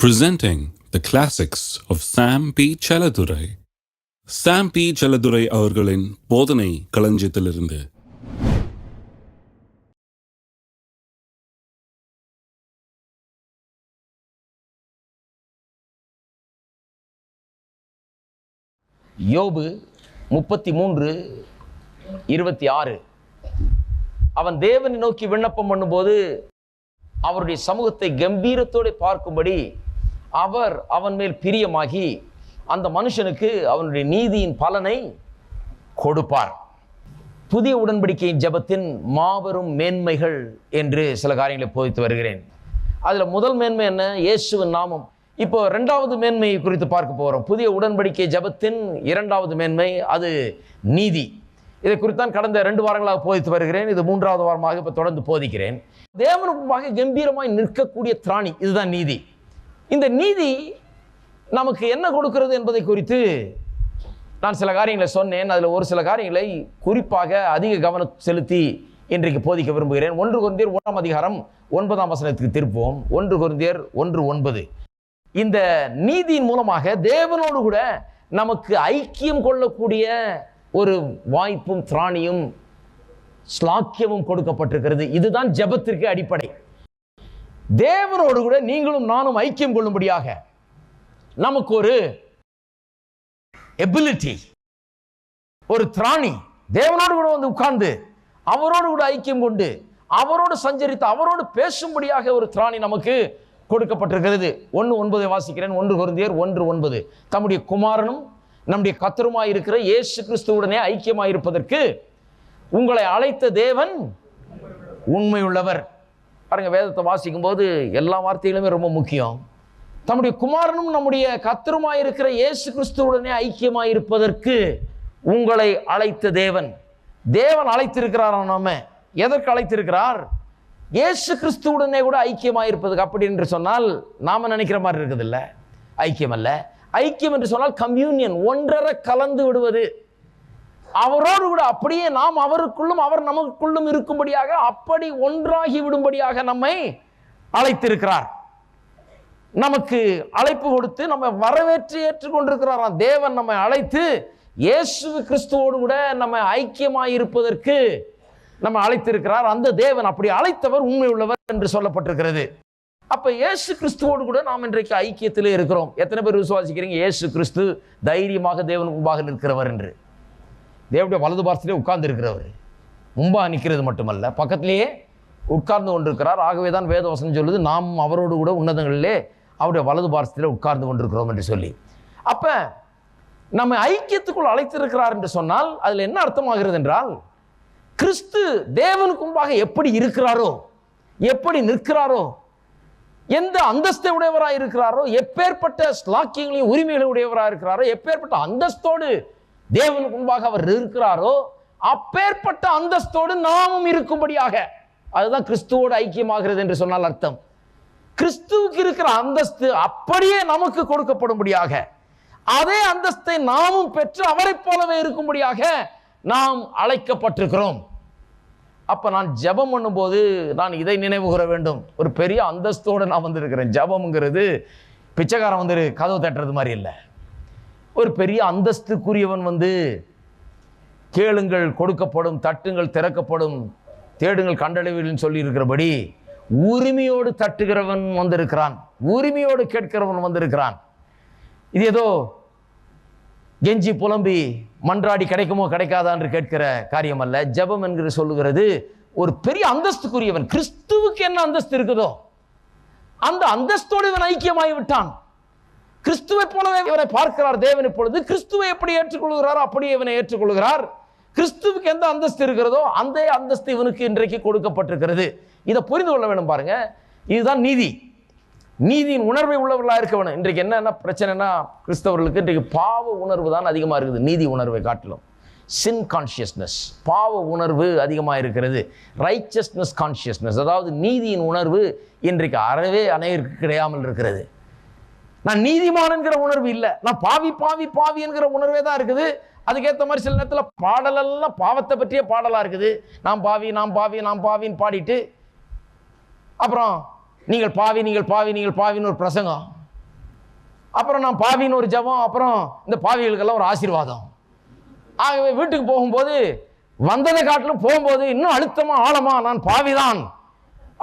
Presenting the classics of Sam P. Chaladurai. Sam P. Chaladurai அவர்களின் போதனை களஞ்சியத்திலிருந்து. யோபு 33:26. அவன் தேவனை நோக்கி விண்ணப்பம் பண்ணும்போது அவருடைய சமூகத்தை கம்பீரத்தோடு பார்க்கும்படி அவர் அவன் மேல் பிரியமாகி அந்த மனுஷனுக்கு அவனுடைய நீதியின் பலனை கொடுப்பார். புதிய உடன்படிக்கையின் ஜெபத்தின் மாபெரும் மேன்மைகள் என்று சில காரியங்களை போதித்து வருகிறேன். அதில் முதல் மேன்மை என்ன? இயேசுவின் நாமம். இப்போ இரண்டாவது மேன்மை குறித்து பார்க்க போகிறோம். புதிய உடன்படிக்கை ஜெபத்தின் இரண்டாவது மேன்மை அது நீதி. இதை குறித்தான் கடந்த 2 வாரங்களாக போதித்து வருகிறேன். இது 3வது வாரமாக இப்போ தொடர்ந்து போதிக்கிறேன். தேவனுக்கு கம்பீரமாய் நிற்கக்கூடிய திராணி, இதுதான் நீதி. இந்த நீதி நமக்கு என்ன கொடுக்கிறது என்பதை குறித்து நான் சில காரியங்களை சொன்னேன். அதில் ஒரு சில காரியங்களை குறிப்பாக அதிக கவனம் செலுத்தி இன்றைக்கு போதிக்க விரும்புகிறேன். 1 கொரிந்தியர் 1:9 திருப்போம். 1 கொரிந்தியர் 1:9. இந்த நீதியின் மூலமாக தேவனோடு கூட நமக்கு ஐக்கியம் கொள்ளக்கூடிய ஒரு வாய்ப்பும் திராணியும் ஸ்லாக்கியமும் கொடுக்கப்பட்டிருக்கிறது. இதுதான் ஜெபத்திற்கு அடிப்படை. தேவனோடு கூட நீங்களும் நானும் ஐக்கியம் கொள்ளும்படியாக நமக்கு ஒரு எபிலிட்டி, ஒரு திராணி, தேவனோடு கூட வந்து உட்கார்ந்து அவரோடு கூட ஐக்கியம் கொண்டு அவரோடு சஞ்சரித்து அவரோடு பேசும்படியாக ஒரு திராணி நமக்கு கொடுக்கப்பட்டிருக்கிறது. 1:9 வாசிக்கிறேன். 1 கொரிந்தியர் 1:9. தம்முடைய குமாரனும் நம்முடைய கர்த்தருமாய் இருக்கிற இயேசு கிறிஸ்துவுடனே ஐக்கியமாய் இருப்பதற்கு உங்களை அழைத்த தேவன் உண்மையுள்ளவர். பாருங்க, வேதத்தை வாசிக்கும் போது எல்லா வார்த்தைகளுமே ரொம்ப முக்கியம். தம்முடைய குமாரனும் நம்முடைய கர்த்தருமாய் இருக்கிற இயேசு கிறிஸ்துவுடனே ஐக்கியமாய் இருப்பதற்கு உங்களை அழைத்த தேவன். தேவன் அழைத்திருக்கிறார். நாம எதற்கு அழைத்திருக்கிறார்? இயேசு கிறிஸ்துவுடனே கூட ஐக்கியமாய் இருப்பதுக்கு. அப்படி என்று சொன்னால் நாம நினைக்கிற மாதிரி இருக்குது இல்ல, ஐக்கியம் அல்ல. ஐக்கியம் என்று சொன்னால் கம்யூனியன், ஒன்றரை கலந்து விடுவது. அவரோடு கூட அப்படியே நாம் அவருக்குள்ளும் அவர் நமக்குள்ளும் இருக்கும்படியாக அப்படி ஒன்றாகி விடும்படியாக நம்மை அழைத்திருக்கிறார். நமக்கு அழைப்பு கொடுத்து நம்ம வரவேற்று ஏற்றுக்கொண்டிருக்கிறாராம். தேவன் நம்மை அழைத்து இயேசு கிறிஸ்துவோடு கூட நம்ம ஐக்கியமாய் இருப்பதற்கு நம்ம அழைத்திருக்கிறார். அந்த தேவன் அப்படி அழைத்தவர் உண்மை உள்ளவர் என்று சொல்லப்பட்டிருக்கிறது. அப்ப இயேசு கிறிஸ்துவோடு கூட நாம் இன்றைக்கு ஐக்கியத்திலே இருக்கிறோம். எத்தனை பேர் விசுவாசிக்கிறீங்க இயேசு கிறிஸ்து தைரியமாக தேவனுக்கு முன்பாக நிற்கிறவர் என்று? தேவனுடைய வலது பார்த்திலே உட்கார்ந்து இருக்கிறவர். முன்பாக நிற்கிறது மட்டுமல்ல, பக்கத்திலேயே உட்கார்ந்து கொண்டிருக்கிறார். ஆகவே தான் வேதவசனம் சொல்லுது, நாம் அவரோடு கூட உன்னதங்களிலே அவருடைய வலது பார்த்திலே உட்கார்ந்து கொண்டிருக்கிறோம் என்று சொல்லி. அப்ப நம்ம ஐக்கியத்துக்குள் அழைத்திருக்கிறார் என்று சொன்னால் அதுல என்ன அர்த்தமாகிறது என்றால், கிறிஸ்து தேவனுக்கு முன்பாக எப்படி இருக்கிறாரோ, எப்படி நிற்கிறாரோ, எந்த அந்தஸ்தை உடையவராக இருக்கிறாரோ, எப்பேற்பட்ட ஸ்லாக்கியங்களையும் உரிமைகளை உடையவராக இருக்கிறாரோ, எப்பேற்பட்ட அந்தஸ்தோடு தேவனுக்கு முன்பாக அவர் இருக்கிறாரோ, அப்பேற்பட்ட அந்தஸ்தோடு நாமும் இருக்கும்படியாக, அதுதான் கிறிஸ்துவோடு ஐக்கியமாகிறது என்று சொன்னால் அர்த்தம். கிறிஸ்துவுக்கு இருக்கிற அந்தஸ்து அப்படியே நமக்கு கொடுக்கப்படும்படியாக, அதே அந்தஸ்தை நாமும் பெற்று அவரை போலவே இருக்கும்படியாக நாம் அழைக்கப்பட்டிருக்கிறோம். அப்ப நான் ஜெபம் பண்ணும்போது நான் இதை நினைவு கூற வேண்டும். ஒரு பெரிய அந்தஸ்தோடு நான் வந்திருக்கிறேன். ஜெபம்ங்கிறது பிச்சைக்காரன் வந்து கதவு தட்டுறது மாதிரி இல்லை. ஒரு பெரிய அந்தஸ்துக்குரியவன் வந்து கேளுங்கள் கொடுக்கப்படும், தட்டுங்கள் திறக்கப்படும், தேடுங்கள் கண்டடைவீர்கள் சொல்லி இருக்கிறபடி உரிமையோடு தட்டுகிறவன் வந்திருக்கிறான், உரிமையோடு கேட்கிறவன் வந்திருக்கிறான். இது ஏதோ கெஞ்சி புலம்பி மன்றாடி கிடைக்குமோ கிடைக்காதா என்று கேட்கிற காரியம் அல்ல. ஜெபம் என்கிற சொல்லுகிறது ஒரு பெரிய அந்தஸ்துக்குரியவன். கிறிஸ்துவுக்கு என்ன அந்தஸ்து இருக்குதோ அந்த அந்தஸ்தோடு இவன் ஐக்கியமாகி விட்டான். கிறிஸ்துவை போலவே இவனை பார்க்கிறார் தேவன். இப்பொழுது கிறிஸ்துவை எப்படி ஏற்றுக்கொள்கிறாரோ அப்படியே இவனை ஏற்றுக்கொள்கிறார். கிறிஸ்துவுக்கு எந்த அந்தஸ்து இருக்கிறதோ அந்த அந்தஸ்து இவனுக்கு இன்றைக்கு கொடுக்கப்பட்டிருக்கிறது. இதை புரிந்து கொள்ள வேண்டும். பாருங்க, இதுதான் நீதி. நீதியின் உணர்வை உள்ளவர்களாக இருக்க வேணும். இன்றைக்கு என்ன பிரச்சனைனா, கிறிஸ்தவர்களுக்கு இன்றைக்கு பாவ உணர்வு தான் அதிகமாக இருக்குது. நீதி உணர்வை காட்டிலும் சின் கான்ஷியஸ்னஸ், பாவ உணர்வு அதிகமாக இருக்கிறது. ரைச்சஸ்னஸ் கான்ஷியஸ்னஸ், அதாவது நீதியின் உணர்வு இன்றைக்கு அறவே அனைவருக்கு கிடையாமல் இருக்கிறது. நான் நீதிமான் என்கிற உணர்வு இல்லை, நான் பாவி பாவி பாவி என்கிற உணர்வே தான் இருக்குது. அதுக்கேற்ற மாதிரி சில நேரத்தில் பாடலெல்லாம் பாவத்தை பற்றிய பாடலாக இருக்குது. நாம் பாவி நாம் பாவி நாம் பாவின்னு பாடிட்டு அப்புறம் நீங்கள் பாவி நீங்கள் பாவி நீங்கள் பாவின்னு ஒரு பிரசங்கம். அப்புறம் நான் பாவின்னு ஒரு ஜெபம், அப்புறம் இந்த பாவிகளுக்கெல்லாம் ஒரு ஆசீர்வாதம். ஆகவே வீட்டுக்கு போகும்போது வந்ததை காட்டிலும் போகும்போது இன்னும் அழுத்தமா ஆழமா நான் பாவிதான்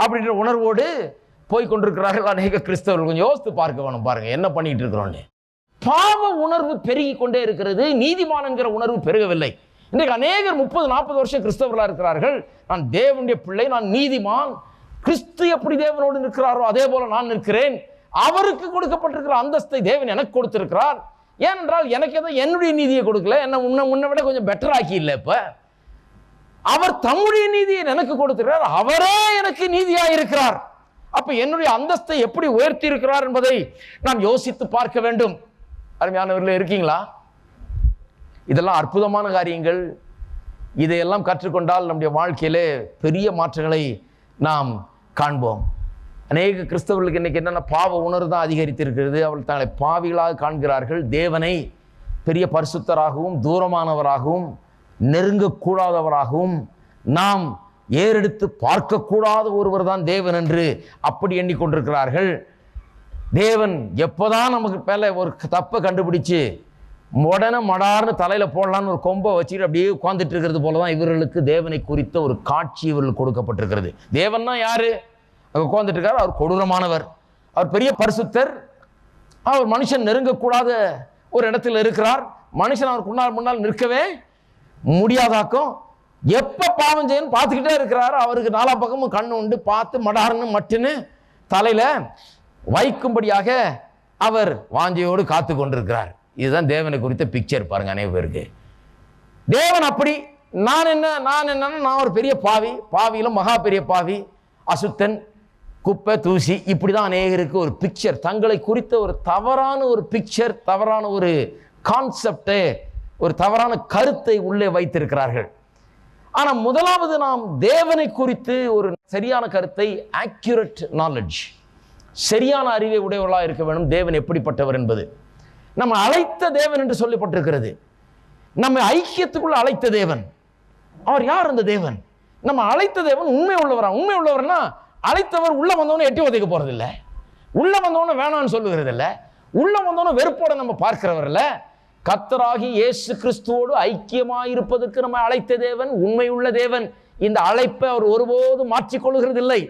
அப்படின்ற உணர்வோடு போய் கொண்டிருக்கிறார்கள் அநேக கிறிஸ்தவர்கள். கொஞ்சம் யோசித்து பார்க்க வேணும், பாருங்க என்ன பண்ணிட்டு இருக்கிறோன்னு. பாவ உணர்வு பெருகி கொண்டே இருக்கிறது, நீதிமான் என்கிற உணர்வு பெருகவில்லை. இன்றைக்கு அநேகர் 30-40 வருஷம் கிறிஸ்தவர்களாக இருக்கிறார்கள். நான் தேவனுடைய பிள்ளை, நான் நீதிமான், கிறிஸ்து எப்படி தேவனோடு நிற்கிறாரோ அதே போல நான் நிற்கிறேன், அவருக்கு கொடுக்கப்பட்டிருக்கிற அந்தஸ்தை தேவன் எனக்கு கொடுத்திருக்கிறார். ஏனென்றால் எனக்கு எதாவது என்னுடைய நீதியை கொடுக்கல, என்ன முன்ன விட கொஞ்சம் பெட்டர் ஆக்கி இல்லை, இப்ப அவர் தம்முடைய நீதியை எனக்கு கொடுத்திருக்கிறார், அவரே எனக்கு நீதியாக இருக்கிறார். அப்ப என்னுடைய அந்தஸ்தை எப்படி உயர்த்தி இருக்கிறார் என்பதை நான் யோசித்து பார்க்க வேண்டும். அருமையானவர்களே, இருக்கீங்களா? இதெல்லாம் அற்புதமான காரியங்கள். இதையெல்லாம் கற்றுக்கொண்டால் நம்முடைய வாழ்க்கையிலே பெரிய மாற்றங்களை நாம் காண்போம். அநேக கிறிஸ்தவர்களுக்கு இன்னைக்கு என்னென்ன பாவ உணர்வு தான் அதிகரித்திருக்கிறது. அவர்கள் தங்களை பாவிகளாக காண்கிறார்கள். தேவனை பெரிய பரிசுத்தராகவும் தூரமானவராகவும் நெருங்கக்கூடாதவராகவும் நாம் ஏறெடுத்து பார்க்கக்கூடாத ஒருவர் தான் தேவன் என்று அப்படி எண்ணிக்கொண்டிருக்கிறார்கள். தேவன் எப்போதான் நமக்கு மேலே ஒரு தப்பை கண்டுபிடிச்சு உடனே மடார்னு தலையில் போடலான்னு ஒரு கொம்பை வச்சுட்டு அப்படியே உட்கார்ந்துட்டு இருக்கிறது போல தான் இவர்களுக்கு தேவனை குறித்த ஒரு காட்சி இவர்களுக்கு கொடுக்கப்பட்டிருக்கிறது. தேவன்னா யாரு? அவர் உட்கார்ந்துட்டு இருக்கார், அவர் கொடூரமானவர், அவர் பெரிய பரிசுத்தர், அவர் மனுஷன் நெருங்கக்கூடாத ஒரு இடத்துல இருக்கிறார், மனுஷன் அவருக்கு முன்னால் நிற்கவே முடியாதாக்கும். எப்ப பாவம் செய்யணும் பார்த்துக்கிட்டே இருக்கிறார். அவருக்கு நாலா பக்கமும் கண்ணு உண்டு, பார்த்து மடார்னு மட்டுன்னு தலையில வைக்கும்படியாக அவர் வாஞ்சையோடு காத்து கொண்டிருக்கிறார். இதுதான் தேவனை குறித்த பிக்சர் பாருங்க அநேக பேருக்கு. தேவன் அப்படி நான் என்னன்னா நான் ஒரு பெரிய பாவி, பாவியில மகா பெரிய பாவி, அசுத்தன், குப்பை, தூசி, இப்படிதான் அநேகருக்கு ஒரு பிக்சர், தங்களை குறித்த ஒரு தவறான ஒரு பிக்சர், தவறான ஒரு கான்செப்டை, ஒரு தவறான கருத்தை உள்ளே வைத்திருக்கிறார்கள். ஆனா முதலாவது நாம் தேவனை குறித்து ஒரு சரியான கருத்தை, ஆக்யூரேட் நாலேஜ், சரியான அறிவை உடையவர்களாக இருக்க வேண்டும். தேவன் எப்படிப்பட்டவர் என்பது நம்ம அழைத்த தேவன் என்று சொல்லப்பட்டிருக்கிறது. நம்ம ஐக்கியத்துக்குள்ள அழைத்த தேவன், அவர் யார்? அந்த தேவன் நம்ம அழைத்த தேவன் உண்மை உள்ளவரா? உண்மை உள்ளவர்னா அழைத்தவர் உள்ள வந்தவன எட்டி உதைக்க போறது இல்லை, உள்ள வந்தவன வேணான்னு சொல்லுகிறது இல்லை, உள்ள வந்தவன வெறுப்போட நம்ம பார்க்கிறவர் இல்லை. கர்த்தராகி இயேசு கிறிஸ்துவோடு ஐக்கியமாயிருப்பதற்கு நம்ம அழைத்த தேவன் உண்மை உள்ள தேவன். இந்த அழைப்பை அவர் ஒருபோதும் மாற்றிக்கொள்ளுகிறது இல்லை.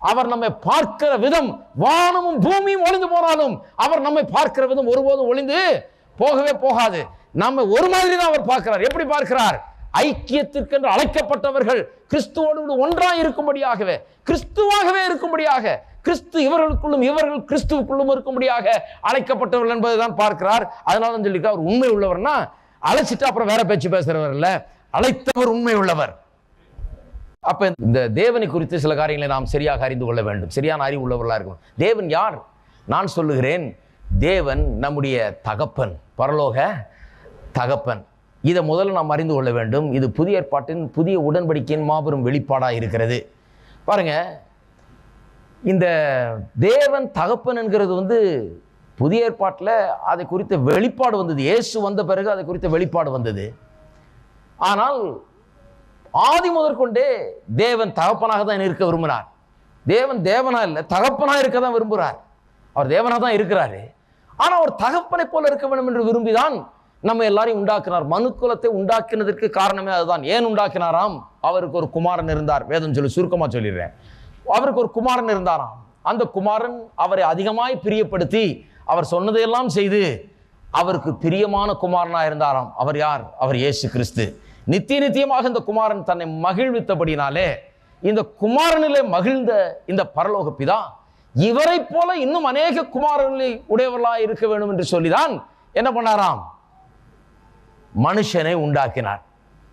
அவர் நம்மை பார்க்கிற விதம் வானமும் பூமியும் ஒளிந்து போனாலும் அவர் நம்மை பார்க்கிற விதம் ஒருபோதும் ஒளிந்து போகவே போகாது. நம்ம ஒரு மாதிரி தான் அவர் பார்க்கிறார். எப்படி பார்க்கிறார்? ஐக்கியத்திற்கென்று அழைக்கப்பட்டவர்கள் கிறிஸ்துவோடு ஒன்றாக இருக்கும்படியாகவே, கிறிஸ்துவாகவே இருக்கும்படியாக, கிறிஸ்து இவர்களுக்குள்ளும் இவர்கள் கிறிஸ்துவுக்குள்ளும் இருக்கும்படியாக அழைக்கப்பட்டவர்கள் என்பதைதான் பார்க்கிறார். அதனால தான் சொல்லிட்டு அவர் உண்மை உள்ளவர்னா அழைச்சிட்டு அப்புறம் வேற பேச்சு பேசுறவர் இல்ல, அழைத்தவர் உண்மை உள்ளவர். அப்ப இந்த தேவனை குறித்து சில காரியங்களை நாம் சரியாக அறிந்து கொள்ள வேண்டும், சரியான அறிவு உள்ளவர்களாக இருக்கணும். தேவன் யார்? நான் சொல்லுகிறேன், தேவன் நம்முடைய தகப்பன், பரலோக தகப்பன். இதை முதல்ல நாம் அறிந்து கொள்ள வேண்டும். இது புதிய ஏற்பாட்டின் புதிய உடன்படிக்கையின் மாபெரும் வெளிப்பாடாக இருக்கிறது. பாருங்க, இந்த தேவன் தகப்பன் என்கிறது புதிய ஏற்பாட்டில் அதை குறித்த வெளிப்பாடு வந்தது. இயேசு வந்த பிறகு அதை குறித்த வெளிப்பாடு வந்தது. ஆனால் ஆதி முதற்கொண்டே தேவன் தகப்பனாக தான் இருக்க விரும்பினார். தேவன் தேவனா இல்லை, தகப்பனா இருக்க தான் விரும்புகிறார். அவர் தேவனா தான் இருக்கிறாரு, ஆனால் அவர் தகப்பனை போல இருக்க வேண்டும் என்று விரும்பிதான் நம்ம எல்லாரையும் உண்டாக்கினார். மனுக்குலத்தை உண்டாக்கினதற்கு காரணமே அதுதான். ஏன் உண்டாக்கினாராம்? அவருக்கு ஒரு குமாரன் இருந்தார். வேதம் சொல்லி சுருக்கமா சொல்லிடுறேன். அவருக்கு ஒரு குமாரன் இருந்தாராம். அந்த குமாரன் அவரை அதிகமாய் பிரியப்படுத்தி அவர் சொன்னதையெல்லாம் செய்து அவருக்கு பிரியமான குமாரனா இருந்தாராம். அவர் யார்? அவர் இயேசு கிறிஸ்து. நித்தியமாக இந்த குமாரன் தன்னை மகிழ்வித்தபடினாலே இந்த குமாரனிலே மகிழ்ந்த இந்த பரலோக பிதா இவரை போல இன்னும் அநேக குமாரர்களை உடையவர்களாக இருக்க வேண்டும் என்று சொல்லிதான் என்ன பண்ணாராம்? மனுஷனை உண்டாக்கினார்.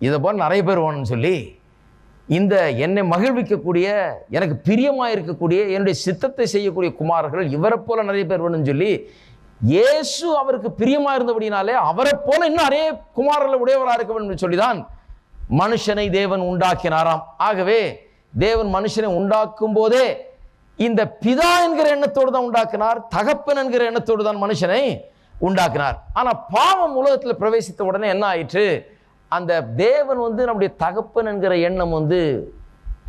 இதை போல நிறைய பேர் வேணும்னு சொல்லி இந்த என்னை மகிழ்விக்கக்கூடிய, எனக்கு பிரியமாக இருக்கக்கூடிய, என்னுடைய சித்தத்தை செய்யக்கூடிய குமாரர்கள் இவரை போல நிறைய பேர் வேணும்னு சொல்லி இயேசு அவருக்கு பிரியமா இருந்தபடினாலே அவரை போல இன்னும் நிறைய குமாரர்களை உடையவராக இருக்க வேண்டும் என்று சொல்லிதான் மனுஷனை தேவன் உண்டாக்கினாராம். ஆகவே தேவன் மனுஷனை உண்டாக்கும் போதே இந்த பிதா என்கிற எண்ணத்தோடு தான் உண்டாக்கினார், தகப்பன் என்கிற எண்ணத்தோடு தான் மனுஷனை உண்டாக்கினார். ஆனா பாவம் உலகத்தில் பிரவேசித்த உடனே என்ன ஆயிற்று? அந்த தேவன் நம்முடைய தகப்பன் என்கிற எண்ணம்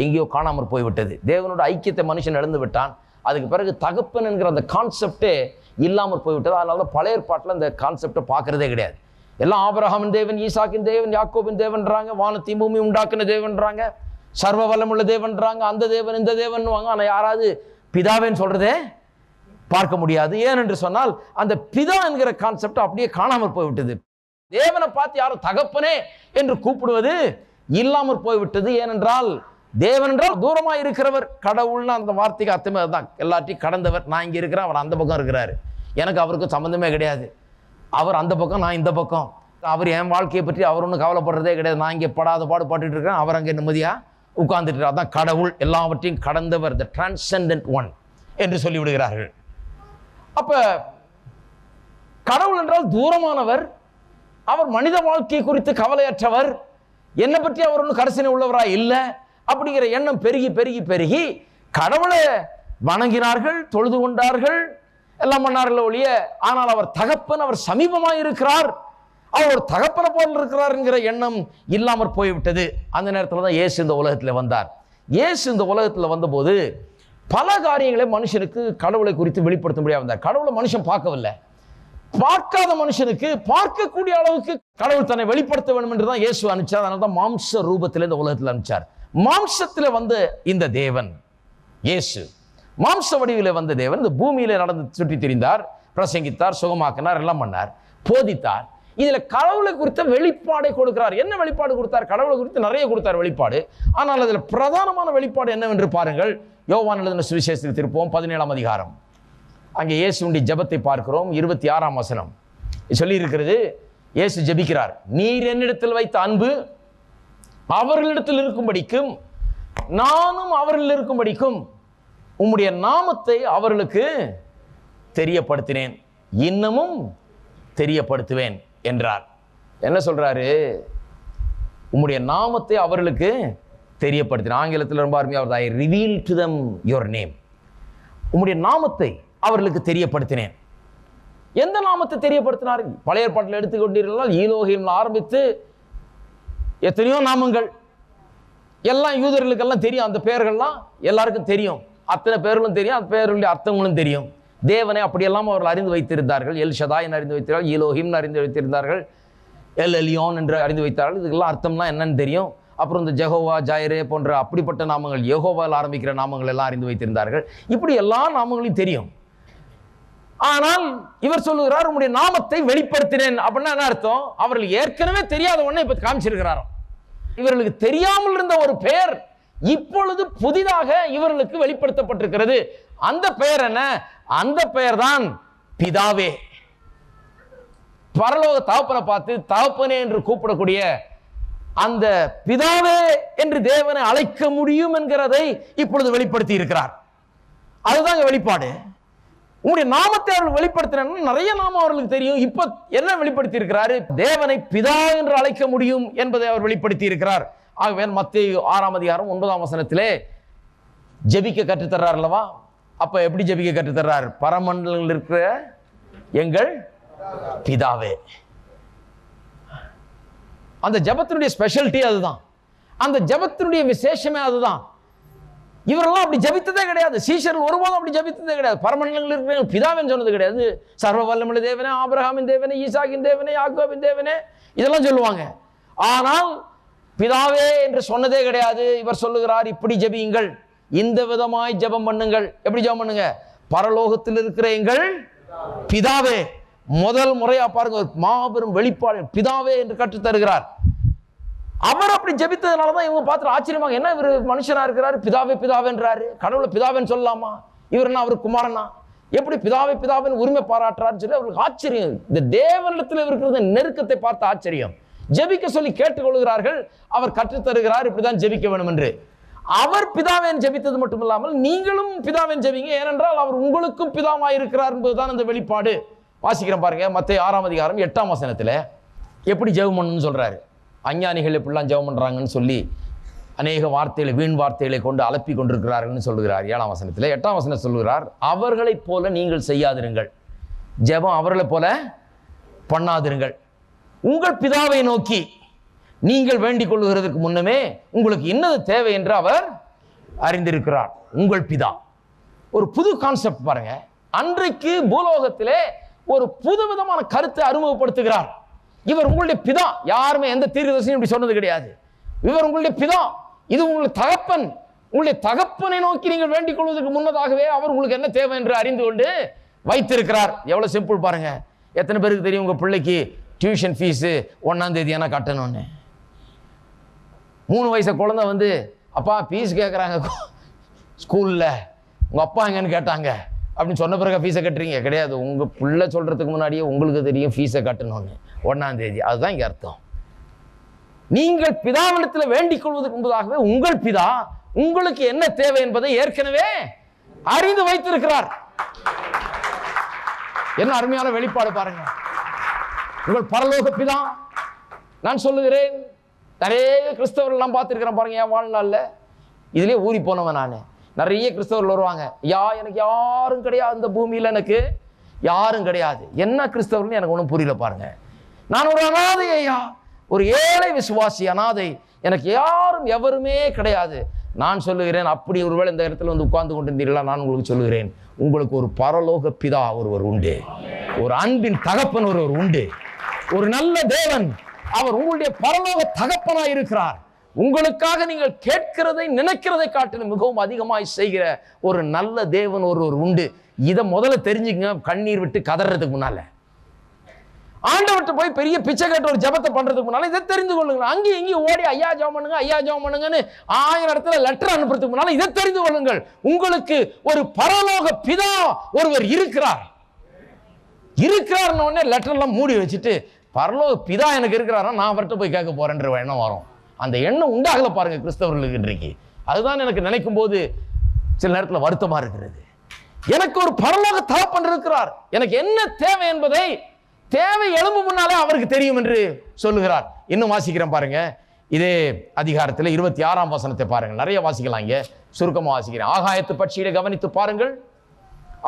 எங்கேயோ காணாமற் போய்விட்டது. தேவனோட ஐக்கியத்தை மனுஷன் இழந்து விட்டான். அதுக்கு பிறகு தகப்பன் என்கிற அந்த கான்செப்டே இல்லாமல் போய்விட்டது. அதனால பழைய ஏற்பாட்டில் இந்த கான்செப்டை பார்க்கறதே கிடையாது. எல்லாம் ஆபிரகாமின் தேவன், ஈசாக்கின் தேவன், யாக்கோபின் தேவன்றாங்க, வானத்தையும் பூமி உண்டாக்குன தேவன்றாங்க, சர்வ வல்லமுள்ள தேவன்றாங்க, அந்த தேவன் இந்த தேவன். ஆனால் யாராவது பிதாவேன்னு சொல்றதே பார்க்க முடியாது. ஏனென்று சொன்னால் அந்த பிதா என்கிற கான்செப்ட் அப்படியே காணாமல் போய்விட்டது. தேவனை பார்த்து யாரும் தகப்பனே என்று கூப்பிடுவது இல்லாமல் போய்விட்டது. ஏனென்றால் தேவன் என்றால் தூரமாக இருக்கிறவர், கடவுள்னா அந்த வார்த்தைக்கு அர்த்தமே அதுதான், எல்லாத்தையும் கடந்தவர். நான் இங்கே இருக்கிறேன், அவர் அந்த பக்கம் இருக்கிறாரு, எனக்கு அவருக்கும் சம்மந்தமே கிடையாது. அவர் அந்த பக்கம், நான் இந்த பக்கம். அவர் என் வாழ்க்கையை பற்றி அவர் ஒன்றும் கவலைப்படுறதே கிடையாது. நான் இங்கே படாத பாடுபட்டு இருக்கிறேன், அவர் அங்கே நிம்மதியாக உட்கார்ந்துட்டு. அதான் கடவுள், எல்லாவற்றையும் கடந்தவர், த டிரான்செண்டன்ட் ஒன் என்று சொல்லிவிடுகிறார்கள். அப்ப கடவுள் என்றால் தூரமானவர், அவர் மனித வாழ்க்கை குறித்து கவலையற்றவர், என்னை பற்றி அவர் ஒன்றும் கரிசனை உள்ளவரா இல்லை அப்படிங்கிற எண்ணம் பெருகி பெருகி பெருகி கடவுளை வணங்கினார்கள், தொழுது கொண்டார்கள், எல்லாம் பண்ணார்கள் ஒழிய, ஆனால் அவர் தகப்பன், அவர் சமீபமாக இருக்கிறார், அவர் ஒரு தகப்பனை போல் இருக்கிறார் என்கிற எண்ணம் இல்லாமற் போய்விட்டது. அந்த நேரத்தில் தான் இயேசு இந்த உலகத்தில் வந்தார். இயேசு இந்த உலகத்தில் வந்தபோது பல காரியங்களை மனுஷனுக்கு கடவுளை குறித்து வெளிப்படுத்த முடியாது வந்தார். கடவுளை மனுஷன் பார்க்கவில்லை. பார்க்காத மனுஷனுக்கு பார்க்கக்கூடிய அளவுக்கு கடவுள் தன்னை வெளிப்படுத்த வேண்டும் என்று தான் இயேசு அனுப்பிச்சார். அதனால தான் மாம்ச ரூபத்தில் இந்த உலகத்தில் அனுப்பிச்சார். மாம்சத்தில் வந்த இந்த தேவன் இயேசு, மாம்ச வடிவில் வந்த தேவன் இந்த பூமியில நடந்து சுற்றி திரிந்தார், பிரசங்கித்தார், சுகமாக்கினார், எல்லாம் பண்ணார், போதித்தார். இதுல கடவுளை குறித்த வெளிப்பாடை கொடுக்கிறார். என்ன வெளிப்பாடு கொடுத்தார்? கடவுளை குறித்து நிறைய கொடுத்தார் வெளிப்பாடு. ஆனால் அதில் பிரதானமான வெளிப்பாடு என்னவென்று பாருங்கள். யோவான் எழுதின சுவிசேஷத்தில் திருப்போம் 17ஆம் அதிகாரம். அங்கே இயேசுடைய ஜெபத்தை பார்க்கிறோம். 26ஆம் வசனம் சொல்லி இருக்கிறது. இயேசு ஜெபிக்கிறார், நீர் என்னிடத்தில் வைத்த அன்பு அவர்களிடத்தில் இருக்கும்படிக்கும் நானும் அவர்களில் இருக்கும்படிக்கும் உம்முடைய நாமத்தை அவர்களுக்கு தெரியப்படுத்தினேன், இன்னமும் தெரியப்படுத்துவேன் என்றார். என்ன சொல்றாரு? உம்முடைய நாமத்தை அவர்களுக்கு தெரியப்படுத்தினேன். ஆங்கிலத்தில் ரொம்ப அருமையாக வருது, I reveal to them your name. உம்முடைய நாமத்தை அவர்களுக்கு தெரியப்படுத்தினேன். எந்த நாமத்தை தெரியப்படுத்தினார்? பழைய ஏற்பாட்டில் எடுத்துக்கொண்டீர்கள், ஈலோஹிம்ல ஆரம்பித்து எத்தனையோ நாமங்கள் எல்லாம் யூதர்களுக்கெல்லாம் தெரியும். அந்த பெயர்கள்லாம் எல்லாருக்கும் தெரியும், அத்தனை பேர்களும் தெரியும், அந்த பெயர்களுடைய அர்த்தங்களும் தெரியும். தேவனை அப்படியெல்லாம் அவர்கள் அறிந்து வைத்திருந்தார்கள். எல் ஷதாய் அறிந்து வைத்திருந்தார்கள், ஈலோஹிம் அறிந்து வைத்திருந்தார்கள், எல் எலியோன் என்று அறிந்து வைத்தார்கள். இதுக்கெல்லாம் அர்த்தம்லாம் என்னன்னு தெரியும். அப்புறம் இந்த ஜெகோவா, ஜாயிரே போன்ற அப்படிப்பட்ட நாமங்கள், யெகோவால் ஆரம்பிக்கிற நாமங்கள் எல்லாம் அறிந்து வைத்திருந்தார்கள். இப்படி எல்லா நாமங்களையும் தெரியும். ஆனால் இவர் சொல்லுகிறார், உங்களுடைய நாமத்தை வெளிப்படுத்தினேன். அப்படின்னா என்ன அர்த்தம்? அவர்கள் ஏற்கனவே தெரியாத ஒண்ணே இப்ப காமிச்சிருக்கிறாரோ. இவர்களுக்கு தெரியாமல் இருந்த ஒரு பெயர் இப்பொழுது புதிதாக இவர்களுக்கு வெளிப்படுத்தப்பட்டிருக்கிறது. அந்த பெயர் என்ன? அந்த பெயர் தான் பிதாவே. பரலோக தகப்பனை பார்த்து தகப்பனே என்று கூப்பிடக்கூடிய அந்த பிதாவே என்று தேவனை அழைக்க முடியும் என்கிறதை இப்பொழுது வெளிப்படுத்தி இருக்கிறார். அதுதாங்க வெளிப்பாடு. உங்களுடைய நாமத்தை அவர்கள் வெளிப்படுத்தின நிறைய நாமம் அவர்களுக்கு தெரியும். இப்ப என்ன வெளிப்படுத்தி இருக்கிறாரு? தேவனை பிதா என்று அழைக்க முடியும் என்பதை அவர் வெளிப்படுத்தி இருக்கிறார். ஆகவே மத்தேயு 6ஆம் அதிகாரம் 9ஆம் வசனத்திலே ஜெபிக்க கற்றுத்தர்றார் அல்லவா? அப்ப எப்படி ஜெபிக்க கற்றுத்தர்றார்? பரமண்டலங்களில் இருக்கிற எங்கள் பிதாவே. அந்த ஜெபத்தினுடைய ஸ்பெஷாலிட்டி அதுதான், அந்த ஜெபத்தினுடைய விசேஷமே அதுதான். இவரெல்லாம் அப்படி ஜபித்ததே கிடையாது. சீஷர்கள் ஒருபோதும் அப்படி ஜபித்ததே கிடையாது. பரமண்டலங்களில் இருக்கிற பிதாவின் சொன்னது கிடையாது. சர்வ வல்லமுள்ள தேவனே, ஆபிரகாமின் தேவனே, ஈசாக்கின் தேவனே, யாக்கோபின் தேவனே, இதெல்லாம் சொல்லுவாங்க. ஆனால் பிதாவே என்று சொன்னதே கிடையாது. இவர் சொல்லுகிறார், இப்படி ஜபியுங்கள், இந்த விதமாய் ஜபம் பண்ணுங்கள். எப்படி ஜபம் பண்ணுங்க? பரலோகத்தில் இருக்கிற எங்கள் பிதாவே. முதல் முறையா பாருங்க, ஒரு மாபெரும் வெளிப்பாடு, பிதாவே என்று கற்றுத் தருகிறார். அவர் அப்படி ஜெபித்ததுனாலதான் இவங்க பார்த்து ஆச்சரியமாக, என்ன இவர் மனுஷனா இருக்கிறாரு, பிதாவே பிதாவேன்றாரு, கடவுளை பிதாவேன்னு சொல்லலாமா, இவர் என்ன அவர் குமாரனா, எப்படி பிதாவே பிதாவின் உரிமை பாராட்டுறாருன்னு சொல்லி அவருக்கு ஆச்சரியம். இந்த தேவனிடத்தில் இருக்கிற நெருக்கத்தை பார்த்து ஆச்சரியம். ஜெபிக்க சொல்லி கேட்டுக்கொள்கிறார்கள். அவர் கற்றுத்தருகிறார், இப்படிதான் ஜெபிக்க வேண்டும் என்று. அவர் பிதாவேன் ஜெபித்தது மட்டும் இல்லாமல் நீங்களும் பிதாவேன் ஜெபிங்க, ஏனென்றால் அவர் உங்களுக்கும் பிதாவாய் இருக்கிறார் என்பதுதான் அந்த வெளிப்பாடு. வாசிக்கிறேன் பாருங்க, மத்தேயு 6ஆம் அதிகாரம் 8ஆம் வசனத்துல எப்படி ஜெபம் பண்ணணும்னு சொல்றாரு. அஞ்ஞானிகள் எப்படிலாம் ஜெபம் பண்றாங்கன்னு சொல்லி அநேக வார்த்தைகளை, வீண் வார்த்தைகளை கொண்டு அலப்பி கொண்டிருக்கிறார்கள்னு சொல்லுகிறார். 7ஆம் வசனத்தில். 8ஆம் வசனம் சொல்லுகிறார், அவர்களைப் போல நீங்கள் செய்யாதிருங்கள், ஜெபம் அவர்களைப் போல பண்ணாதிருங்கள், உங்கள் பிதாவை நோக்கி நீங்கள் வேண்டிக் கொள்ளுகிறதுக்கு முன்னமே உங்களுக்கு என்னது தேவை என்று அவர் அறிந்திருக்கிறார். உங்கள் பிதா ஒரு புது கான்செப்ட் பாருங்க. அன்றைக்கு பூலோகத்திலே ஒரு புதுவிதமான கருத்தை அறிமுகப்படுத்துகிறார். இவர் உங்களுடைய பிதா. யாருமே எந்த தீர்க்கதரிசியும் இப்படி சொன்னது கிடையாது. இவர் உங்களுடைய பிதா, இது உங்களுடைய தகப்பன். உங்களுடைய தகப்பனை நோக்கி நீங்கள் வேண்டிக் கொள்வதற்கு முன்னதாகவே அவர் உங்களுக்கு என்ன தேவை என்று அறிந்து கொண்டு வைத்திருக்கிறார். எவ்வளவு சிம்பிள் பாருங்க. எத்தனை பேருக்கு தெரியும் உங்க பிள்ளைக்கு டியூஷன் ஃபீஸு 1ஆம் தேதி என்ன கட்டணும்னு? 3 வயசு குழந்தை வந்து அப்பா ஃபீஸ் கேட்குறாங்க ஸ்கூலில், உங்கள் அப்பா எங்கன்னு கேட்டாங்க அப்படின்னு சொன்ன பிறகு ஃபீஸை கட்டுறீங்க? கிடையாது. உங்கள் பிள்ளை சொல்கிறதுக்கு முன்னாடியே உங்களுக்கு தெரியும் ஃபீஸை கட்டணும்னு 1ஆம் தேதி. அதுதான் இங்கே அர்த்தம். நீங்கள் பிதாவிடத்தில் வேண்டிக் கொள்வதற்கு முன்பதாகவே உங்கள் பிதா உங்களுக்கு என்ன தேவை என்பதை ஏற்கனவே அறிந்து வைத்திருக்கிறார். என்ன அருமையான வெளிப்பாடு பாருங்க. உங்கள் பரலோக பிதா. நான் சொல்லுகிறேன், நிறைய கிறிஸ்தவர்கள் நான் பார்த்துருக்கிறேன் பாருங்க. என் வாழ்நாளில் இதுலேயே ஊறி போனவன் நான். நிறைய கிறிஸ்தவர்கள் வருவாங்க, எனக்கு யாரும் கிடையாது இந்த பூமியில், எனக்கு யாரும் கிடையாது. என்ன கிறிஸ்தவர்கள் எனக்கு ஒன்றும் புரியல பாருங்க. நான் ஒரு அனாதை ஐயா, ஒரு ஏழை விசுவாசி அனாதை, எனக்கு யாரும் எவருமே கிடையாது. நான் சொல்லுகிறேன், அப்படி ஒருவேளை இந்த இடத்துல வந்து உட்கார்ந்து கொண்டிருந்தீர்களா, நான் உங்களுக்கு சொல்லுகிறேன், உங்களுக்கு ஒரு பரலோக பிதா ஒருவர் உண்டு, ஒரு அன்பின் தகப்பன் ஒருவர் உண்டு, ஒரு நல்ல தேவன். அவர் உங்களுடைய பரலோக தகப்பனாய் இருக்கிறார். உங்களுக்காக நீங்கள் கேட்கிறதை நினைக்கிறதை காட்டிலும் மிகவும் அதிகமாய் செய்கிற ஒரு நல்ல தேவன் ஒருவர் உண்டு. இதை முதல்ல தெரிஞ்சுக்கங்க. கண்ணீர் விட்டு கதறதுக்கு முன்னால, ஆண்டவர்கிட்ட போய் பெரிய பிச்சை கேட்டு ஒரு ஜபத்தை பண்றதுக்கு முன்னால இதை தெரிந்து கொள்ளுங்க. அங்கேயும் இங்கேயும் ஓடி ஐயா ஜெபம் பண்ணுங்க, ஐயா ஜெபம் பண்ணுங்கன்னு 1000 இடத்துல லெட்டர் அனுப்புறதுக்கு முன்னால இதை தெரிந்து கொள்ளுங்கள். உங்களுக்கு ஒரு பரலோக பிதா ஒருவர் இருக்கிறார். இருக்கிறார்னு உடனே லெட்டர் எல்லாம் மூடி வச்சுட்டு பரலோக பிதா எனக்கு இருக்கிறாரா, நான் அவர்கிட்ட போய் கேட்க போறேன்ற எண்ணம் வரும். அந்த எண்ணம் உண்டாகல பாருங்க கிறிஸ்தவர்களுக்கு இன்றைக்கு. அதுதான் எனக்கு நினைக்கும் போது சில நேரத்தில் வருத்தமா இருக்கிறது. எனக்கு ஒரு பரலோக தகப்பன் இருக்கிறார், எனக்கு என்ன தேவை என்பதை தேவை எழும்பு முன்னாலே அவருக்கு தெரியும் என்று சொல்லுகிறார். இன்னும் வாசிக்கிறேன் பாருங்க. இதே அதிகாரத்தில் 26ஆம் வசனத்தை பாருங்க. நிறைய வாசிக்கலாம், இங்க சுருக்கமாக வாசிக்கிறேன். ஆகாயத்து பட்சிகளை கவனித்து பாருங்கள்,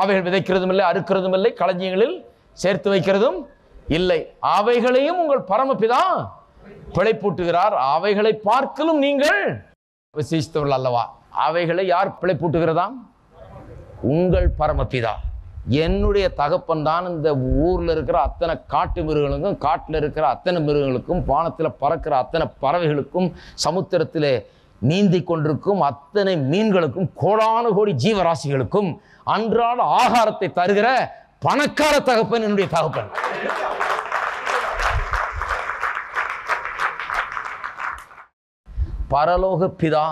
அவைகள் விதைக்கிறதும் இல்லை, அறுக்கிறதும் இல்லை, களஞ்சியங்களில் சேர்த்து வைக்கிறதும் இல்லை, அவைகளையும் உங்கள் பரமபிதா பிழைப்பூட்டுகிறார். அவைகளை பார்க்கலும் நீங்கள் விசேஷித்தவர்கள் அல்லவா? அவைகளை யார் பிழைப்பூட்டுகிறதாம்? உங்கள் பரமபிதா. என்னுடைய தகப்பன் தான் இந்த ஊர்ல இருக்கிற அத்தனை காட்டு மிருகங்களுக்கும், காட்டில் இருக்கிற அத்தனை மிருகங்களுக்கும், வானத்தில் பறக்கிற அத்தனை பறவைகளுக்கும், சமுத்திரத்திலே நீந்தி கொண்டிருக்கும் அத்தனை மீன்களுக்கும், கோடான கோடி ஜீவராசிகளுக்கும் அன்றாட ஆகாரத்தை தருகிற பணக்கார தகப்பன் என்னுடைய தகப்பன். பரலோக பிதா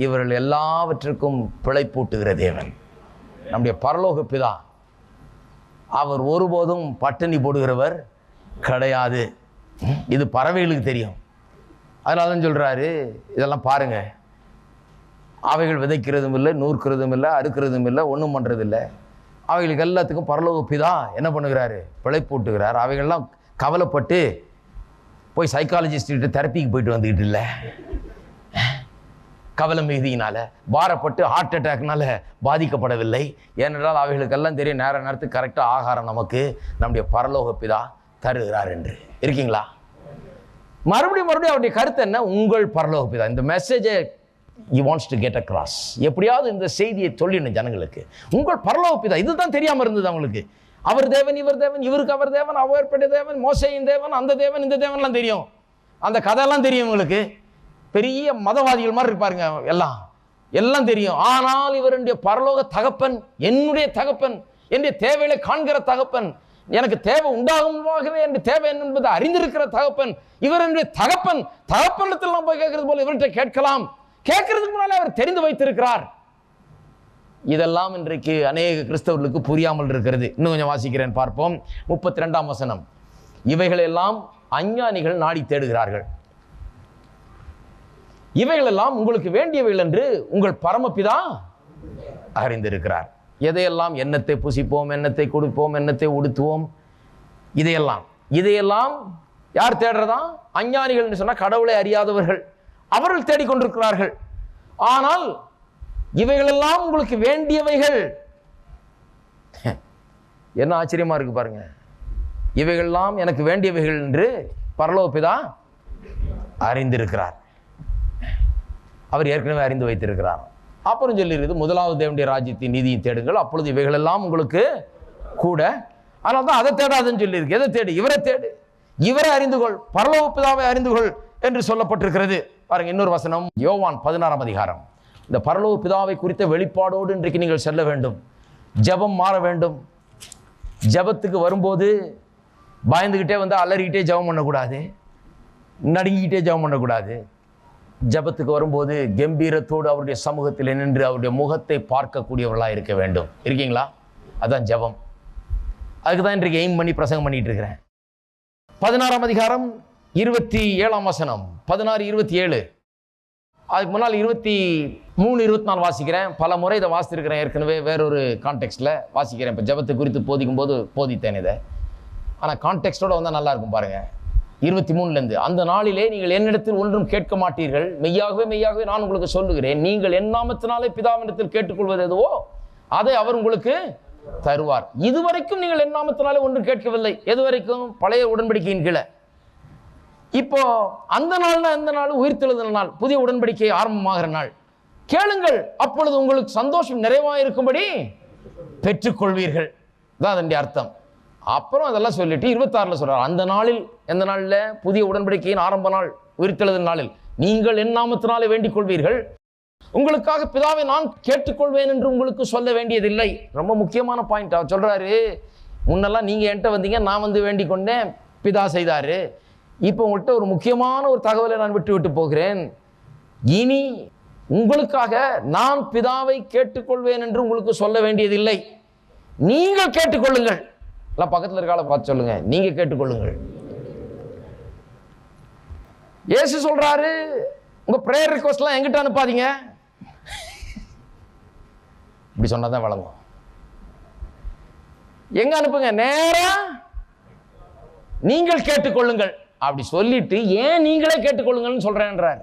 இவர்கள் எல்லாவற்றிற்கும் பிழைப்பூட்டுகிற தேவன் நம்முடைய பரலோக பிதா. அவர் ஒருபோதும் பட்டினி போடுகிறவர் கிடையாது. இது பறவைகளுக்கு தெரியும். அதனால தான் சொல்றாரு, இதெல்லாம் பாருங்க, அவைகள் விதைக்கிறதும் இல்லை, நூற்கிறதும் இல்லை, அறுக்கிறதும் இல்லை, ஒன்றும் பண்றது இல்லை. அவைகளுக்கு எல்லாத்துக்கும் பரலோக பிதா என்ன பண்ணுகிறாரு? பிழைப்பூட்டுகிறார். அவைகள்லாம் கவலைப்பட்டு போய் சைக்காலஜிஸ்ட் தெரப்பிக்கு போயிட்டு வந்துக்கிட்டு இல்லை, கவலை மிகுதியினால பாரப்பட்டு ஹார்ட் அட்டாக்னால பாதிக்கப்படவில்லை. ஏனென்றால் அவைகளுக்கெல்லாம் தெரியும் நேர நேரத்துக்கு கரெக்டாக ஆகாரம் நமக்கு நம்முடைய பரலோக பிதா தருகிறார் என்று. இருக்கீங்களா? மறுபடியும் அவருடைய கருத்து என்ன? உங்கள் பரலோக பிதா. இந்த மெசேஜை he wants to get across. எப்படியாவது இந்த செய்தியை சொல்லிடணும் ஜனங்களுக்கு. உங்கள் பரலோக பிதா, இதுதான் தெரியாமல் இருந்தது அவங்களுக்கு. அவர் தேவன், இவர் தேவன், இவருக்கு அவர் தேவன், அவர்பட்ட தேவன், மோசேயின் தேவன், அந்த தேவன், இந்த தேவன்லாம் தெரியும். அந்த கதையெல்லாம் தெரியும் உங்களுக்கு. பெரிய மதவாதிகள் மாதிரி இருப்பாருங்க, எல்லாம் தெரியும். ஆனால் இவருடைய பரலோக தகப்பன், என்னுடைய தகப்பன், என்னுடைய தேவைகளை காண்கிற தகப்பன், எனக்கு தேவை உண்டாகுமாகவே என்று தேவை என்பதை அறிந்திருக்கிற தகப்பன், இவர் என்னுடைய தகப்பன். தகப்பனத்தில் நாம் போய் கேட்கறது போல இவர்கிட்ட கேட்கலாம். கேட்கறதுக்கு முன்னாலே அவர் தெரிந்து வைத்திருக்கிறார். இதெல்லாம் இன்றைக்கு அநேக கிறிஸ்தவர்களுக்கு புரியாமல் இருக்கிறது. இன்னும் கொஞ்சம் வாசிக்கிறேன், பார்ப்போம். 32ஆம் வசனம். இவைகளெல்லாம் அஞ்ஞானிகள் நாடி தேடுகிறார்கள். இவைகளெல்லாம் உங்களுக்கு வேண்டியவைகள் என்று உங்கள் பரமபிதா அறிந்திருக்கிறார். எதையெல்லாம்? எண்ணத்தை புசிப்போம், எண்ணத்தை கொடுப்போம், எண்ணத்தை உடுத்துவோம், இதையெல்லாம் யார் தேடுறதா? அஞ்ஞானிகள் என்று சொன்னா கடவுளை அறியாதவர்கள், அவர்கள் தேடிக்கொண்டிருக்கிறார்கள். ஆனால் இவைகளெல்லாம் உங்களுக்கு வேண்டியவைகள். என்ன ஆச்சரியமா இருக்கு பாருங்க. இவைகளெல்லாம் எனக்கு வேண்டியவைகள் என்று பரலோக பிதா அறிந்திருக்கிறார். அவர் ஏற்கனவே அறிந்து வைத்திருக்கிறார். அப்புறம் சொல்லியிருக்குது, முதலாவது தேவனுடைய ராஜ்யத்தின் நீதியை தேடுங்கள், அப்பொழுது இவைகளெல்லாம் உங்களுக்கு கூட. அதனால தான் அதை தேடாதுன்னு சொல்லியிருக்கு. எதை தேடு? இவரை தேடு, இவரை அறிந்து கொள், பரலோக பிதாவை அறிந்து கொள் என்று சொல்லப்பட்டிருக்கிறது. பாருங்க இன்னொரு வசனம், யோவான் 16ஆம் அதிகாரம். இந்த பரலோக பிதாவை குறித்த வெளிப்பாடோடு இன்றைக்கு நீங்கள் செல்ல வேண்டும். ஜெபம் மாற வேண்டும். ஜெபத்துக்கு வரும்போது பயந்துக்கிட்டே வந்து அலறிக்கிட்டே ஜெபம் பண்ணக்கூடாது, நடுங்கிக்கிட்டே ஜெபம் பண்ணக்கூடாது. ஜெபத்துக்கு வரும்போது கம்பீரத்தோடு அவருடைய சமூகத்தில் நின்று அவருடைய முகத்தை பார்க்கக்கூடியவர்களாக இருக்க வேண்டும். இருக்கீங்களா? அதுதான் ஜெபம். அதுக்கு தான் இன்றைக்கு எய்ம் பண்ணி பிரசங்கம் பண்ணிட்டு இருக்கிறேன். 16ஆம் அதிகாரம் 27ஆம் வசனம், 16, 27. அதுக்கு முன்னால் 23, 24 வாசிக்கிறேன். பல முறை இதை வாசித்திருக்கிறேன் ஏற்கனவே, வேறொரு கான்டெக்ஸ்டில் வாசிக்கிறேன். இப்போ ஜெபத்தை குறித்து போதிக்கும் போது போதித்தேன் இதை. ஆனால் கான்டெக்ஸ்டோட வந்தால் நல்லா இருக்கும் பாருங்கள். 23லேருந்து, அந்த நாளிலே நீங்கள் என்னிடத்தில் ஒன்றும் கேட்க மாட்டீர்கள், மெய்யாகவே மெய்யாகவே நான் உங்களுக்கு சொல்லுகிறேன், நீங்கள் என் நாமத்தினாலே பிதாவினிடத்தில் கேட்டுக்கொள்வது எதுவோ அதை அவர் உங்களுக்கு தருவார். இதுவரைக்கும் நீங்கள் என் நாமத்தினாலே ஒன்றும் கேட்கவில்லை. எதுவரைக்கும்? பழைய உடன்படிக்கையின் கீழே. இப்போ அந்த நாள்னா எந்த நாள்? உயிர்த்தெழுதல் நாள், புதிய உடன்படிக்கை ஆரம்பமாகிற நாள். கேளுங்கள், அப்பொழுது உங்களுக்கு சந்தோஷம் நிறைவாக இருக்கும்படி பெற்றுக்கொள்வீர்கள். தான் அதனுடைய அர்த்தம். அப்புறம் அதெல்லாம் சொல்லிட்டு 26 சொல்றார், அந்த நாளில், எந்த நாளில்? புதிய உடன்படிக்கையின் ஆரம்ப நாள், உயிர்த்தெழுதல் நாளில் நீங்கள் என் நாமத்தினாலே வேண்டிக் கொள்வீர்கள், உங்களுக்காக பிதாவை நான் கேட்டுக்கொள்வேன் என்று உங்களுக்கு சொல்ல வேண்டியதில்லை. ரொம்ப முக்கியமான பாயிண்ட் அவர் சொல்றாரு. முன்னெல்லாம் நீங்க என்கிட்ட வந்தீங்க, நான் வந்து வேண்டிக் கொண்டேன், பிதா செய்தாரு. இப்போ உங்கள்கிட்ட ஒரு முக்கியமான ஒரு தகவலை நான் விட்டு போகிறேன். இனி உங்களுக்காக நான் பிதாவை கேட்டுக்கொள்வேன் என்று உங்களுக்கு சொல்ல வேண்டியதில்லை, நீங்கள் கேட்டுக்கொள்ளுங்கள். எல்லாம் பக்கத்தில் இருக்கால பார்த்து சொல்லுங்க, நீங்க கேட்டுக்கொள்ளுங்கள். இயேசு சொல்றாரு, உங்க பிரேயர் ரிக்வெஸ்ட்லாம் எங்கிட்ட அனுப்பாதீங்க. இப்படி சொன்னாதான் வழங்கும். எங்க அனுப்புங்க? நேரா நீங்கள் கேட்டுக்கொள்ளுங்கள். அப்படி சொல்லிட்டு ஏன் நீங்களே கேட்டுக்கொள்ளுங்கள்னு சொல்றேன்றாரு.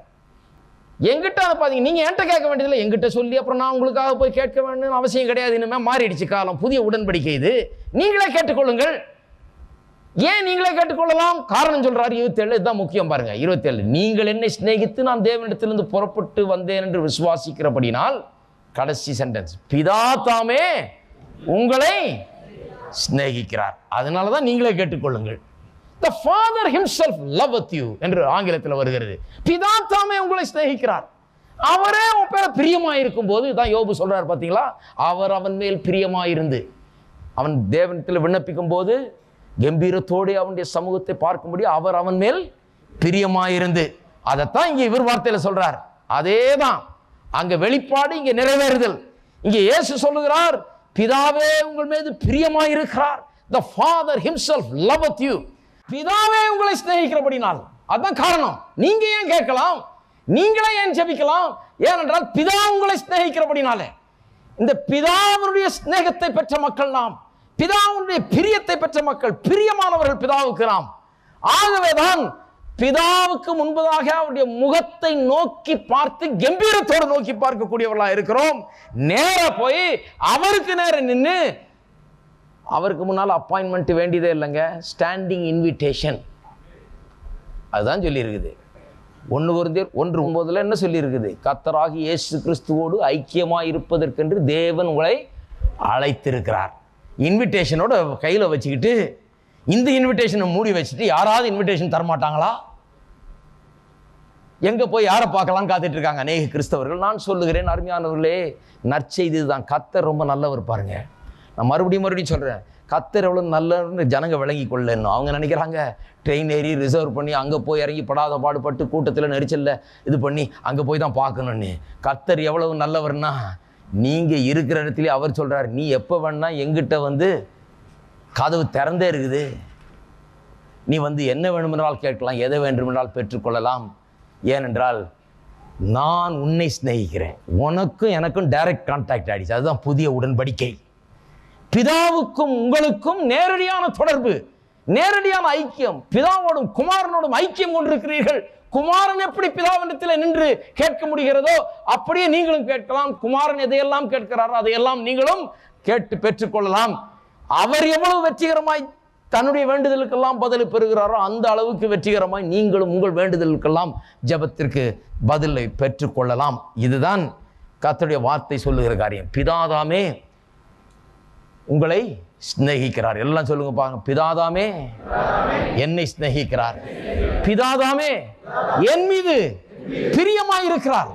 எங்கிட்ட அனுப்பாதீங்க. நீங்க என்கிட்ட கேட்க வேண்டியதில்லை, எங்கிட்ட சொல்லி அப்புறம் நான் உங்களுக்காக போய் கேட்க வேண்டிய அவசியம் கிடையாது. இனிமே மாறிடுச்சு காலம், புதிய உடன்படிக்கை இது. நீங்களே கேட்டுக்கொள்ளுங்கள். ஏன் நீங்களே கேட்டுக்கொள்ளலாம்? காரணம் சொல்றாரு 27. இதுதான் முக்கியம் பாருங்க. 27, நீங்கள் என்னை சிநேகித்து நான் தேவனிடத்திலிருந்து புறப்பட்டு வந்தேன் என்று விசுவாசிக்கிறபடினால், கடைசி சென்டென்ஸ், பிதா தாமே உங்களை சிநேகிக்கிறார், அதனாலதான் நீங்களே கேட்டுக்கொள்ளுங்கள். The Father himself loveth you என்று ஆங்கிலத்தில் வருகிறது. பிதா தாமே உங்களை சிநேகிக்கிறார். அவரே உன் பேர பிரியமாயிருக்கும் போது தான் யோபு சொல்றார் பார்த்தீங்களா, அவர் அவன் மேல் பிரியமாயிருந்து, அவன் தேவனிடத்தில் விண்ணப்பிக்கும் போது கம்பீரத்தோடு அவனுடைய சமூகத்தை பார்க்கும்படி அவர் அவன் மேல் பிரியமாயிருந்து, அதைத்தான் இங்கே இவர் வார்த்தையில சொல்றார். அதே தான் அங்க வெளிப்பாடு, இங்க நிறைவேறுதல். இங்கே இயேசு சொல்லுகிறார், பிதாவே உங்கள் மீது பிரியமாயிருக்கிறார். The Father himself loveth you. பிதாவே உங்களை சிநேகிக்கிறபடினால். அதுதான் காரணம். நீங்க ஏன் கேட்கலாம், நீங்களே ஏன் ஜெபிக்கலாம்? ஏனென்றால் பிதா உங்களை சிநேகிக்கிறபடினாலே. இந்த பிதாவுடைய சிநேகத்தை பெற்ற மக்கள் நாம், பிதாவுடைய பிரியத்தை பெற்ற மக்கள், பிரியமானவர்கள் பிதாவுக்கு நாம். ஆகவேதான் பிதாவுக்கு முன்பதாக அவருடைய முகத்தை நோக்கி பார்த்து கம்பீரத்தோடு நோக்கி பார்க்கக்கூடியவர்களா இருக்கிறோம். நேர போய் அவருக்கு நேர நின்று, அவருக்கு முன்னால் அப்பாயின்மெண்ட் வேண்டியதே இல்லைங்க, ஸ்டாண்டிங் இன்விடேஷன். அதுதான் சொல்லி இருக்குது. 1 கொரிந்தியர் 1:9 என்ன சொல்லி இருக்குது? கர்த்தராகிய இயேசு கிறிஸ்துவோடு ஐக்கியமாக இருப்பதற்கென்று தேவன் உங்களை அழைத்திருக்கிறார். இன்விடேஷனோட கையில் வச்சுக்கிட்டு, இந்த இன்விடேஷனை மூடி வச்சுட்டு யாராவது இன்விடேஷன் தரமாட்டாங்களா? எங்க போய் யாரை பார்க்கலாம் காத்துட்டு இருக்காங்க அநேக கிறிஸ்தவர்கள். நான் சொல்லுகிறேன் அருமையானவர்களே, நற்செய்தி தான். கர்த்தர் ரொம்ப நல்லவர் பாருங்க. நான் மறுபடியும் சொல்கிறேன், கர்த்தர் எவ்வளோ நல்லன்னு ஜனங்க விளங்கி கொள்ளணும். அவங்க நினைக்கிறாங்க ட்ரெயின் ஏறி ரிசர்வ் பண்ணி அங்கே போய் இறங்கி படாத பாடுபட்டு கூட்டத்தில் நெரிச்சலில் இது பண்ணி அங்கே போய் தான் பார்க்கணுன்னு. கர்த்தர் எவ்வளவு நல்லவர்னா, நீங்கள் இருக்கிற இடத்துலேயே அவர் சொல்கிறார், நீ எப்போ வேணா எங்கிட்ட வந்து கதவு திறந்தே இருக்குது, நீ வந்து என்ன வேண்டுமென்றால் கேட்கலாம், எதை வேண்டுமென்றால் பெற்றுக்கொள்ளலாம். ஏனென்றால் நான் உன்னை சிநேகிக்கிறேன். உனக்கும் எனக்கும் டைரக்ட் கான்டாக்ட் ஆயிடுச்சு. அதுதான் புதிய உடன்படிக்கை. பிதாவுக்கும் உங்களுக்கும் நேரடியான தொடர்பு, நேரடியான ஐக்கியம். பிதாவோடும் குமாரனோடும் ஐக்கியம் கொண்டிருக்கிறீர்கள். குமாரன் எப்படி பிதாவினிடத்தில் நின்று கேட்க முடிகிறதோ அப்படியே நீங்களும் கேட்கலாம். குமாரன் எதையெல்லாம் கேட்கிறாரோ அதையெல்லாம் நீங்களும் கேட்டு பெற்றுக்கொள்ளலாம். அவர் எவ்வளவு வெற்றிகரமாய் தன்னுடைய வேண்டுதலுக்கெல்லாம் பதில் பெறுகிறாரோ அந்த அளவுக்கு வெற்றிகரமாய் நீங்களும் உங்கள் வேண்டுதலுக்கெல்லாம் ஜெபத்திற்கு பதிலை பெற்றுக்கொள்ளலாம். இதுதான் கர்த்தருடைய வார்த்தை சொல்லுகிற காரியம். பிதாதாமே உங்களை சிநேகிக்கிறார். எல்லாம் சொல்லுங்க பாருங்க. பிதாதாமே என்னை சிநேகிக்கிறார், பிதாதாமே என் மீது பிரியமாயிருக்கிறார்.